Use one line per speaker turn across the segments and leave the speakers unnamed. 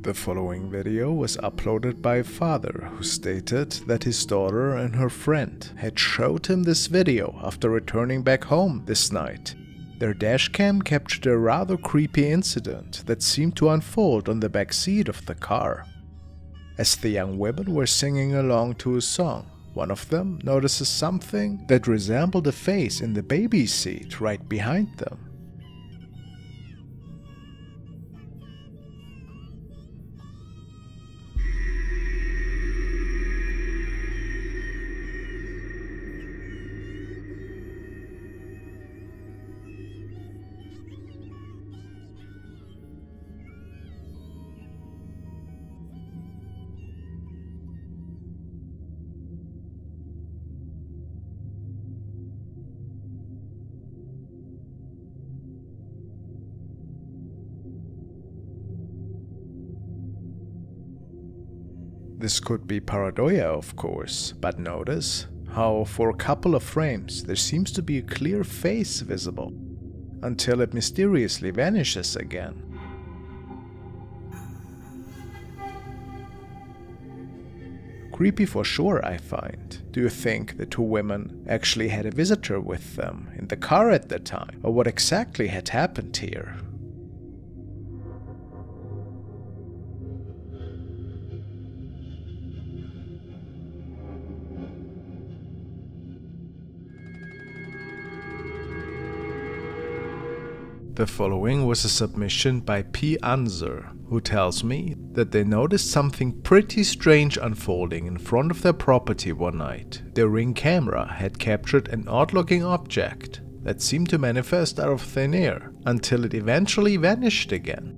The following video was uploaded by a father who stated that his daughter and her friend had showed him this video after returning back home this night. Their dashcam captured a rather creepy incident that seemed to unfold on the back seat of the car. As the young women were singing along to a song, one of them notices something that resembled a face in the baby seat right behind them. This could be paranoia, of course, but notice how for a couple of frames there seems to be a clear face visible, until it mysteriously vanishes again. Creepy for sure, I find. Do you think the two women actually had a visitor with them in the car at the time, or what exactly had happened here? The following was a submission by P. Anzer, who tells me that they noticed something pretty strange unfolding in front of their property one night. Their Ring camera had captured an odd-looking object that seemed to manifest out of thin air until it eventually vanished again.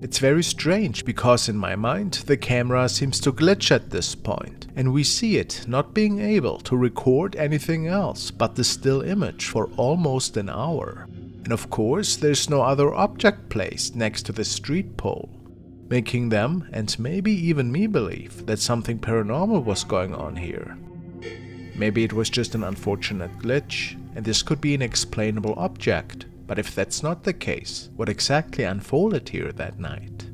It's very strange because in my mind the camera seems to glitch at this point, and we see it not being able to record anything else but the still image for almost an hour. And of course there's no other object placed next to the street pole, making them and maybe even me believe that something paranormal was going on here. Maybe it was just an unfortunate glitch, and this could be an explainable object. But if that's not the case, what exactly unfolded here that night?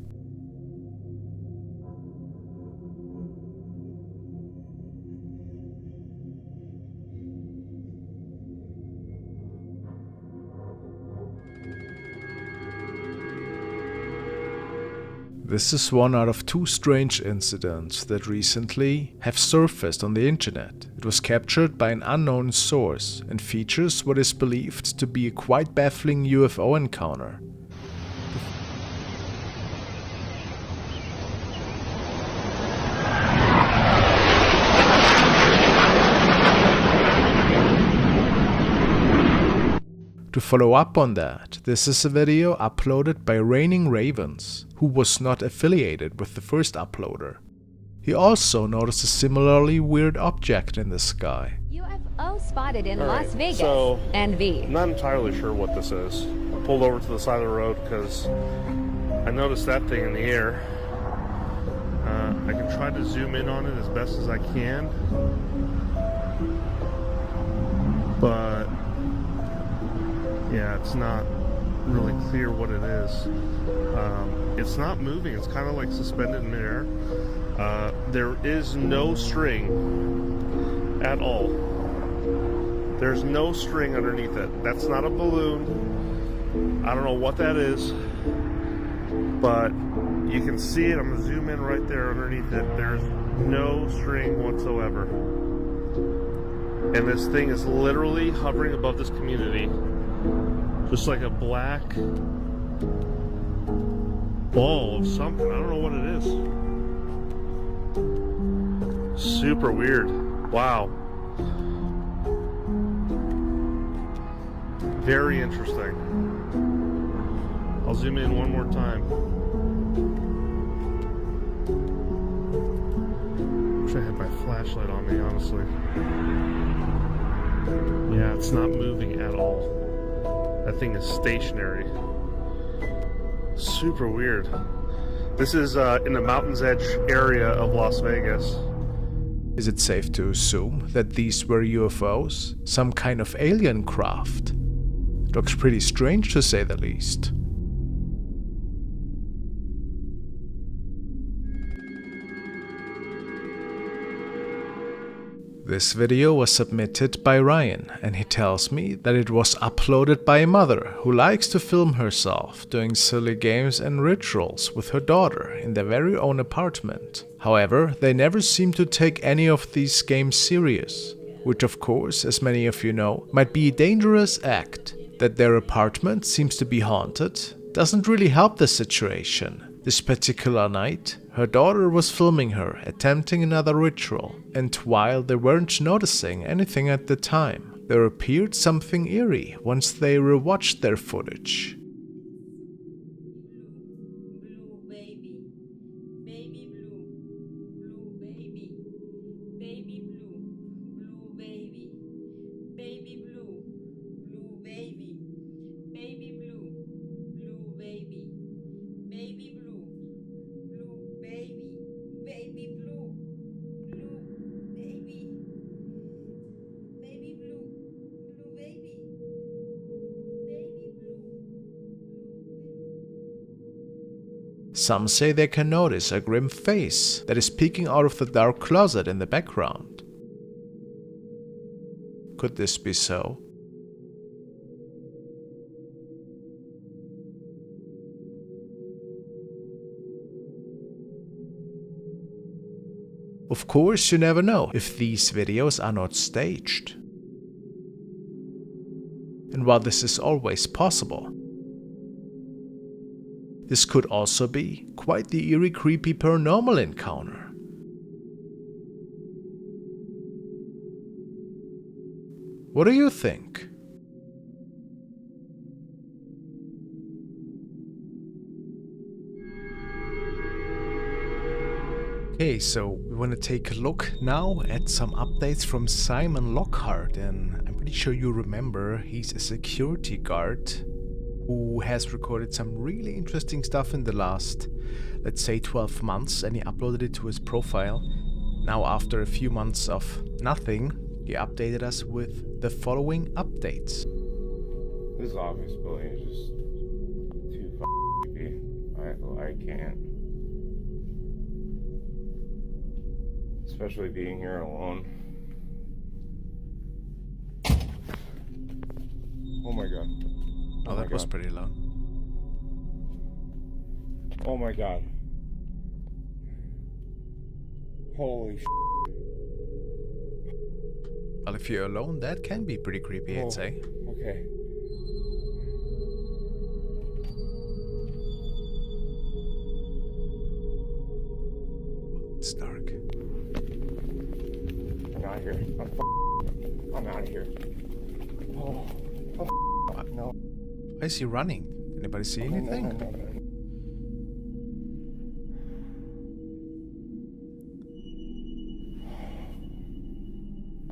This is one out of two strange incidents that recently have surfaced on the internet. It was captured by an unknown source and features what is believed to be a quite baffling UFO encounter. To follow up on that, this is a video uploaded by Raining Ravens, who was not affiliated with the first uploader. He also noticed a similarly weird object in the sky.
UFO spotted in Las Vegas,
so
NV.
I'm not entirely sure what this is. I pulled over to the side of the road because I noticed that thing in the air. I can try to zoom in on it as best as I can, but yeah, it's not really clear what it is. It's not moving. It's kind of like suspended in midair. There is no string at all. There's no string underneath it. That's not a balloon. I don't know what that is, but you can see it. I'm going to zoom in right there underneath it. There's no string whatsoever. And this thing is literally hovering above this community. Just like a black ball of something. I don't know what it is. Super weird. Wow. Very interesting. I'll zoom in one more time. Wish I had my flashlight on me, honestly. Yeah, it's not moving at all. That thing is stationary. Super weird. This is in the Mountains Edge area of Las Vegas.
Is it safe to assume that these were UFOs? Some kind of alien craft? It looks pretty strange to say the least. This video was submitted by Ryan, and he tells me that it was uploaded by a mother who likes to film herself doing silly games and rituals with her daughter in their very own apartment. However, they never seem to take any of these games serious, which of course, as many of you know, might be a dangerous act. That their apartment seems to be haunted doesn't really help the situation. This particular night, her daughter was filming her attempting another ritual, and while they weren't noticing anything at the time, there appeared something eerie once they rewatched their footage.
Blue baby, baby blue, blue baby, baby blue, blue baby, baby blue, blue baby, baby blue, blue baby, baby blue, blue baby, baby blue, blue baby, baby blue, blue baby, baby blue.
Some say they can notice a grim face that is peeking out of the dark closet in the background. Could this be so? Of course, you never know if these videos are not staged. And while this is always possible, this could also be quite the eerie, creepy paranormal encounter. What do you think? Okay, so we want to take a look now at some updates from Simon Lockhart, and I'm pretty sure you remember he's a security guard who has recorded some really interesting stuff in the last, let's say, 12 months, and he uploaded it to his profile. Now, after a few months of nothing, he updated us with the following updates.
This office building is just too creepy. I can't. Especially being here alone. Oh my god.
Oh, that was pretty loud.
Oh my god. Holy
Well, if you're alone, that can be pretty creepy, I'd say.
Okay.
It's dark.
I'm out of here. I'm out of here. Oh. No.
Why is he running? Anybody see anything?
No.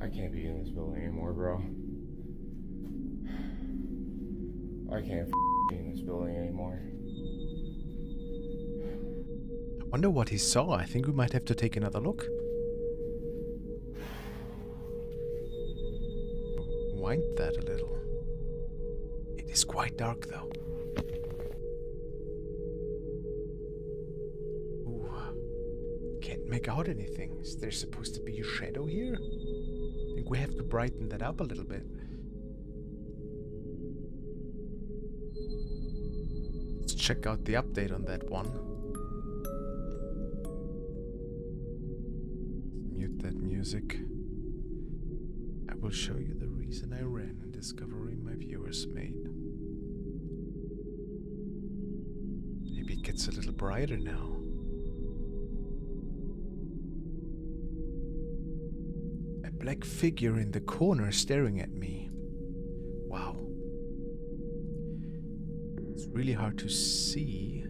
I can't be in this building anymore, bro. I can't be in this building anymore.
I wonder what he saw. I think we might have to take another look. Wind that a little. It is quite dark though. Ooh. Can't make out anything. Is there supposed to be a shadow here? I think we have to brighten that up a little bit. Let's check out the update on that one. Mute that music. I will show you the reason I ran and discovery my viewers made. Maybe it gets a little brighter now. A black figure in the corner staring at me. Wow. It's really hard to see.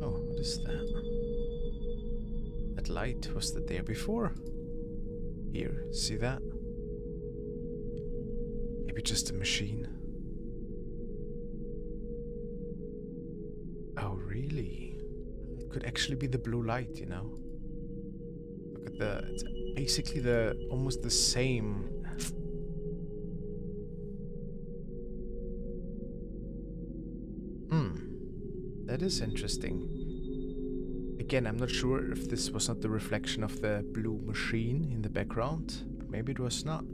Oh, what is that? That light, was that there before? Here, see that? Maybe just a machine. really? It could actually be the blue light, you know? Look at it's basically almost the same. That is interesting. Again, I'm not sure if this was not the reflection of the blue machine in the background, but maybe it was not.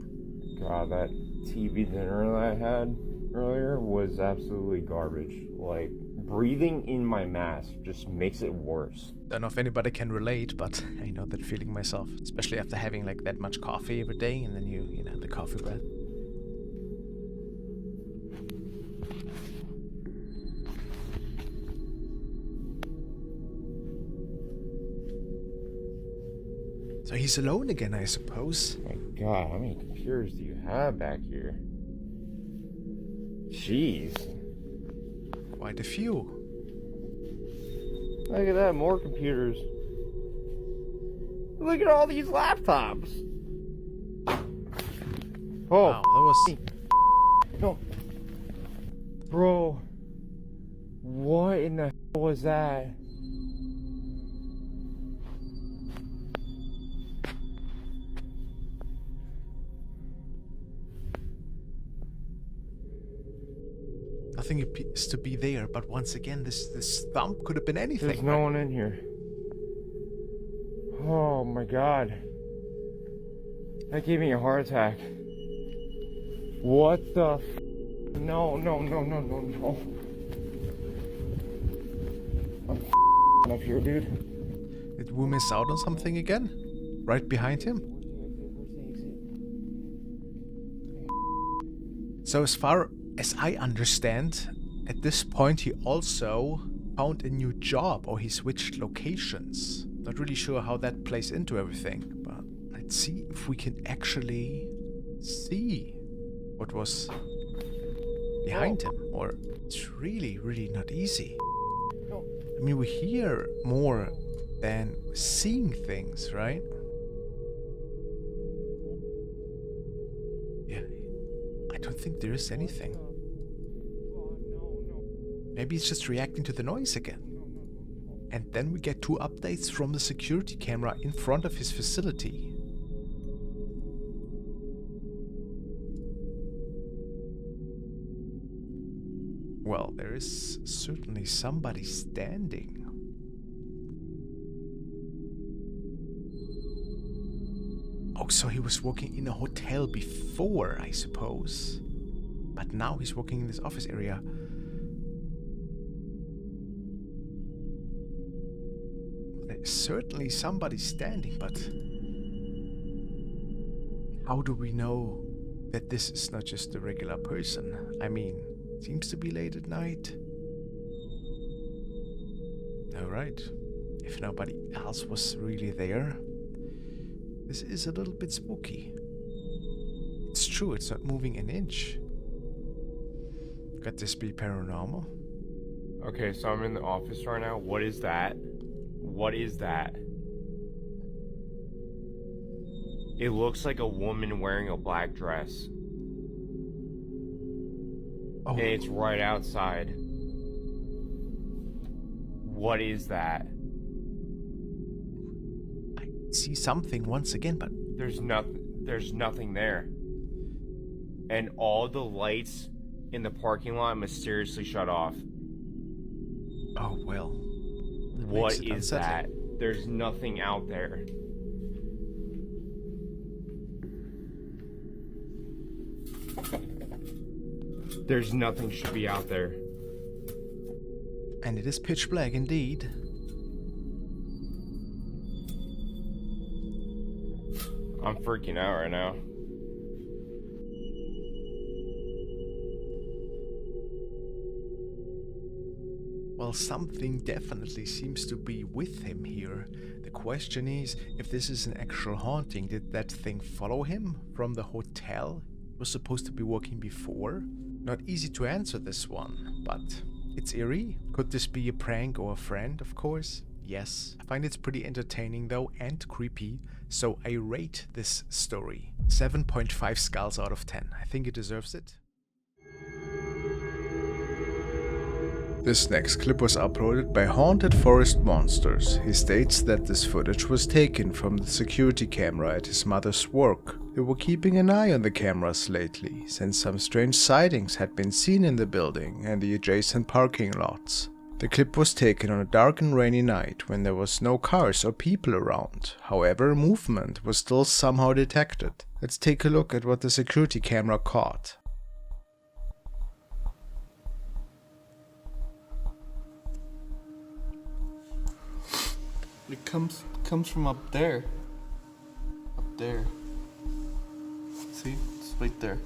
God, that TV dinner that I had earlier was absolutely garbage. Like, breathing in my mask just makes it worse.
Don't know if anybody can relate, but I know that feeling myself, especially after having like that much coffee every day, and then you know, the coffee breath. So he's alone again, I suppose.
My God, how many computers do you have back here? Jeez.
Quite a few.
Look at that, more computers. Look at all these laptops. Oh,
Wow, that was...
no. Bro. What in the hell was that?
Nothing appears to be there, but once again, this thump could have been anything.
There's no one in here. Oh my God. That gave me a heart attack. What the f? No. I'm up here, dude.
Did we miss out on something again? Right behind him? So as far as I understand, at this point he also found a new job, or he switched locations. Not really sure how that plays into everything, but let's see if we can actually see what was behind him. Or it's really, really not easy. I mean, we hear more than seeing things, right? Yeah, I don't think there is anything. Maybe it's just reacting to the noise again. And then we get 2 updates from the security camera in front of his facility. Well, there is certainly somebody standing. Oh, so he was working in a hotel before, I suppose. But now he's working in this office area. There's certainly somebody standing, but how do we know that this is not just a regular person? I mean, it seems to be late at night. Alright, if nobody else was really there, this is a little bit spooky. It's true, it's not moving an inch. Could this be paranormal?
Okay, so I'm in the office right now. What is that? What is that? It looks like a woman wearing a black dress.
Oh.
And it's right outside. What is that?
I see something once again, but
There's nothing there. And all the lights in the parking lot mysteriously shut off.
oh well. That
What
makes it
is that?
unsettling.
There's nothing out there. There's nothing should be out there.
And it is pitch black indeed.
I'm freaking out right now.
Well, something definitely seems to be with him here. The question is, if this is an actual haunting, did that thing follow him from the hotel he was supposed to be working before? Not easy to answer this one, but it's eerie. Could this be a prank or a friend, of course? Yes. I find it pretty entertaining though, and creepy, so I rate this story 7.5 skulls out of 10. I think it deserves it. This next clip was uploaded by Haunted Forest Monsters. He states that this footage was taken from the security camera at his mother's work. They were keeping an eye on the cameras lately, since some strange sightings had been seen in the building and the adjacent parking lots. The clip was taken on a dark and rainy night when there was no cars or people around. However, movement was still somehow detected. Let's take a look at what the security camera caught.
It comes from up there. Up there. See? It's right there.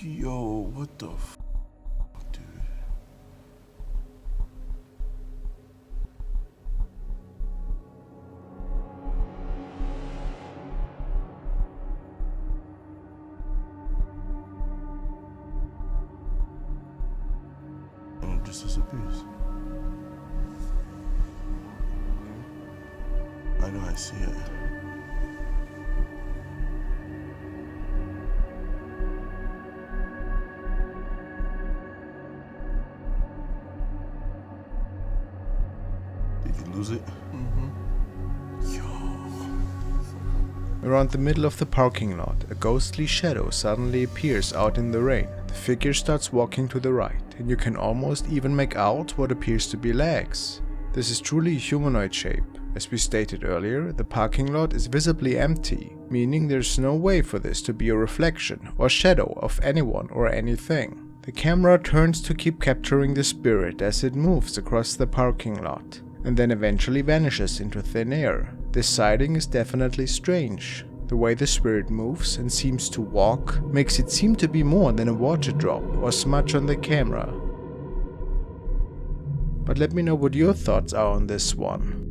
Yo, what the f***, dude? And it just disappears. I know, I see it. Lose it?
Around the middle of the parking lot, a ghostly shadow suddenly appears out in the rain. The figure starts walking to the right, and you can almost even make out what appears to be legs. This is truly a humanoid shape. As we stated earlier, the parking lot is visibly empty, meaning there's no way for this to be a reflection or shadow of anyone or anything. The camera turns to keep capturing the spirit as it moves across the parking lot, and then eventually vanishes into thin air. This sighting is definitely strange. The way the spirit moves and seems to walk makes it seem to be more than a water drop or smudge on the camera. But let me know what your thoughts are on this one.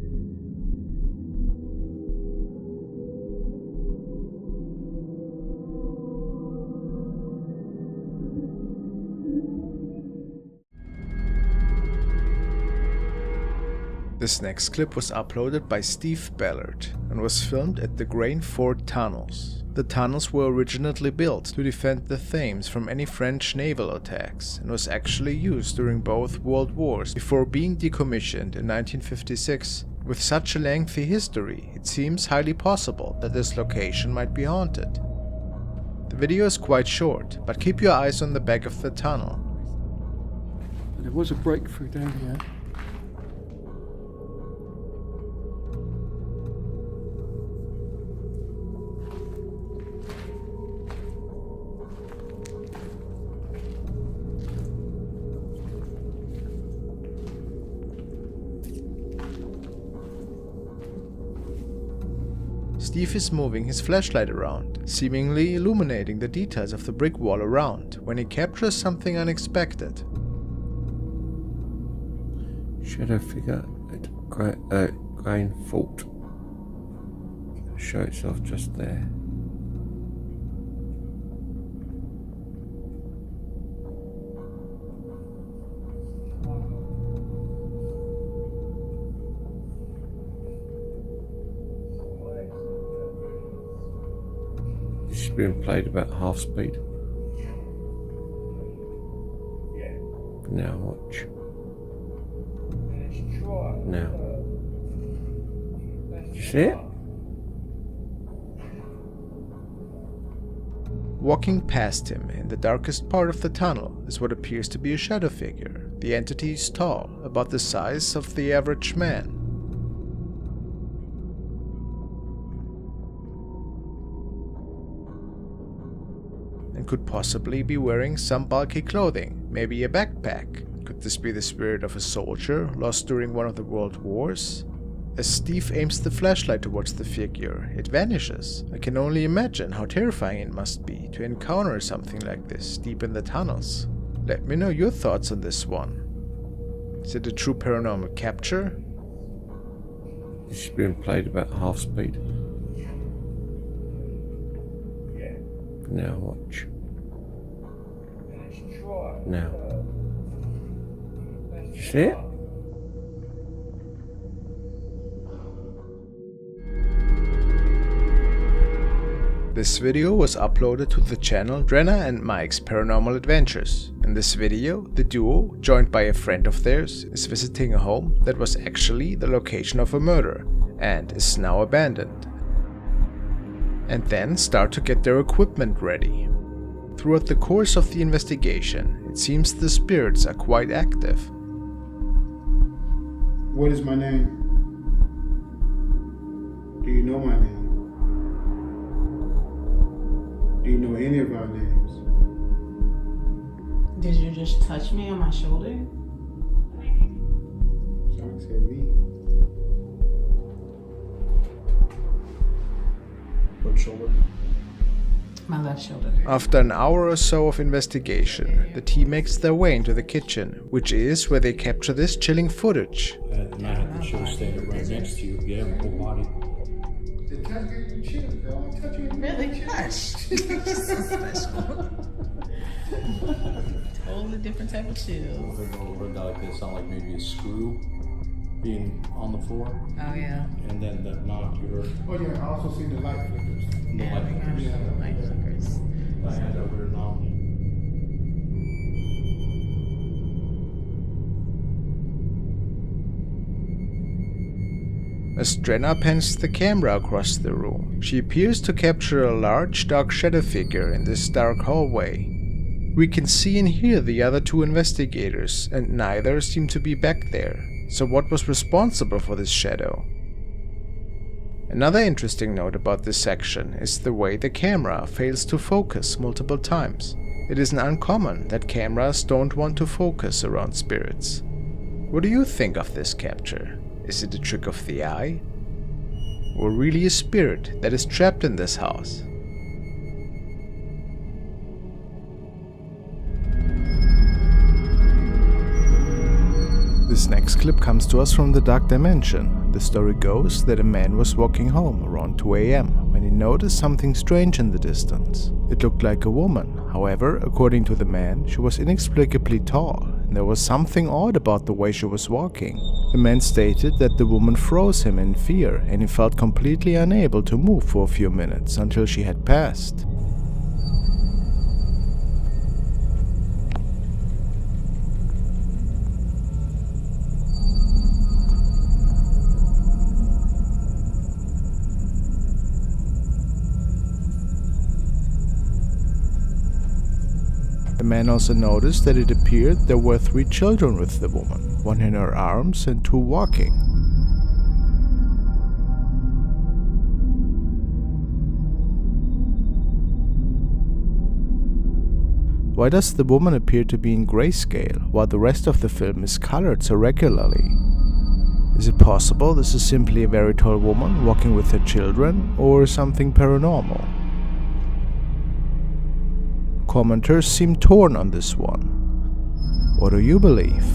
This next clip was uploaded by Steve Ballard and was filmed at the Grain Ford Tunnels. The tunnels were originally built to defend the Thames from any French naval attacks and was actually used during both World Wars before being decommissioned in 1956. With such a lengthy history, it seems highly possible that this location might be haunted. The video is quite short, but keep your eyes on the back of the tunnel.
There was a breakthrough down here.
Steve is moving his flashlight around, seemingly illuminating the details of the brick wall around, when he captures something unexpected.
Shadow figure at Grain Fault. Show itself just there. This is being played about half speed. Now watch. Now. You see it?
Walking past him in the darkest part of the tunnel is what appears to be a shadow figure. The entity is tall, about the size of the average man. And could possibly be wearing some bulky clothing, maybe a backpack. Could this be the spirit of a soldier lost during one of the world wars? As Steve aims the flashlight towards the figure, it vanishes. I can only imagine how terrifying it must be to encounter something like this deep in the tunnels. Let me know your thoughts on this one. Is it a true paranormal capture?
This is being played about half speed. Now watch. Now. You see it?
This video was uploaded to the channel Drenna and Mike's Paranormal Adventures. In this video, the duo, joined by a friend of theirs, is visiting a home that was actually the location of a murder and is now abandoned. And then start to get their equipment ready. Throughout the course of the investigation, it seems the spirits are quite active.
What is my name? Do you know my name? Do you know any of our names?
Did you just touch me on my shoulder?
Shark said me. What shoulder?
My left shoulder.
After an hour or so of investigation, the team makes their way into the kitchen, which is where they capture this chilling footage.
And I had the show standing right next to you. Yeah, my whole body.
The touch gave you chills, girl. I'm touching you.
Really? Gosh. You're so special. Totally different type of chill.
They're going to look like this, sound like maybe a screw being on the floor.
Oh, yeah.
And then that knock you heard.
Oh yeah, I also seen the light flickers.
The
Yeah,
light
we got
flickers.
the light flickers.
I had that weird anomaly.
As Drenna pans the camera across the room, she appears to capture a large dark shadow figure in this dark hallway. We can see and hear the other two investigators, and neither seem to be back there. So what was responsible for this shadow? Another interesting note about this section is the way the camera fails to focus multiple times. It isn't uncommon that cameras don't want to focus around spirits. What do you think of this capture? Is it a trick of the eye? Or really a spirit that is trapped in this house? This next clip comes to us from the Dark Dimension. The story goes that a man was walking home around 2 AM when he noticed something strange in the distance. It looked like a woman. However, according to the man, she was inexplicably tall, and there was something odd about the way she was walking. The man stated that the woman froze him in fear, and he felt completely unable to move for a few minutes until she had passed. The man also noticed that it appeared there were 3 children with the woman, 1 in her arms and 2 walking. Why does the woman appear to be in grayscale, while the rest of the film is colored so regularly? Is it possible this is simply a very tall woman walking with her children, or something paranormal? Commenters seem torn on this one. What do you believe?